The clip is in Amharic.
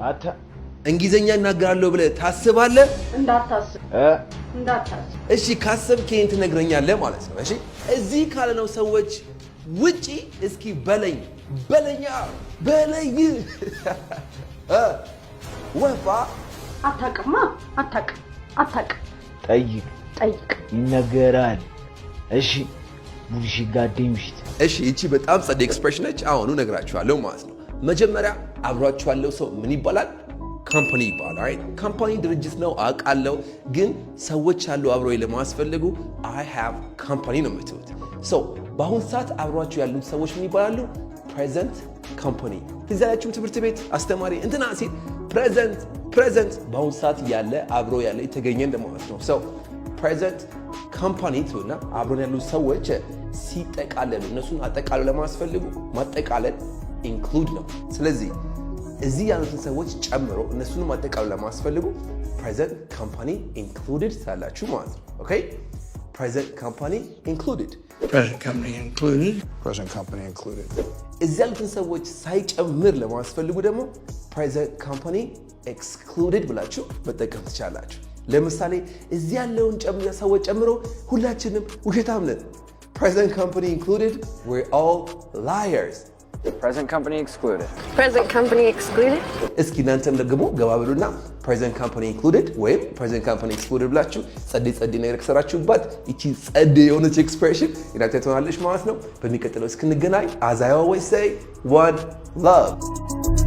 አታ እንግሊዘኛ እናገራለሁ ብለህ ታስባለህ? እንዳታስብ። እሺ ካሰብክ ይሄን ትነግረኛለህ ማለት ነው። እሺ እዚህ ካለነው ሰዎች ውጪ እስኪ በለኛ ወፋ አታውቅማ። አታውቅም። ጠይቅ ይነገራል። እሺ ቡልሺ ጋዴምሽት። እሺ እቺ በጣም ጸዴ ኤክስፕሬሽን ነች። አሁኑ እነግራችኋለሁ ማለት ነው። መጀመሪያ አብሯችሁ ያለው ሰው ምን ይባላል? ካምፓኒ ይባላል። ራይት ካምፓኒ ድርጅት ነው አውቃለሁ፣ ግን ሰዎች አሉ አብረው ለማስፈልጉ I have company ነው የምትሉት። ሶ በአሁን ሰዓት አብሯችሁ ያሉት ሰዎች ምን ይባላሉ? ፕሬዘንት ካምፓኒ። እዚህ ያላችሁም ትምህርት ቤት አስተማሪ እንትና ሲል ፕሬዘንት በአሁን ሰዓት ያለ አብሮ ያለ የተገኘ እንደማለት ነው። ሶ ፕሬዘንት ካምፓኒ ትሉና አብሮን ያሉ ሰዎች ሲጠቃለሉ እነሱን አጠቃሉ ለማስፈልጉ ማጠቃለል ኢንክሉድ ነው። ስለዚህ እዚህ ያሉትን ሰዎች ጨምሮ እነሱን ማጠቃለል ለማስፈልጉ present company included ትላላችሁ ማለት ነው። ኦኬ present company included እዚህ ያሉትን ሰዎች ሳይጨምር ለማስፈልጉ ደግሞ present company excluded ብላችሁ መጠቀም ትችላላችሁ። ለምሳሌ እዚህ ያለውን ሰዎች ጨምሮ ሁላችንም ውሸታም ነን። present company included we're all liars. Present company excluded. እስኪ እናንተም ደግሞ ገባ ብሉና present company included ወይም present company excluded ብላችሁ ጸዴ ነገር ከሰራችሁባት እቺ ጸዴ የሆነች ኤክስፕሬሽን እናንተ ትሆናለች ማለት ነው። በሚቀጥለው እስክንገናኝ as I always say, one love.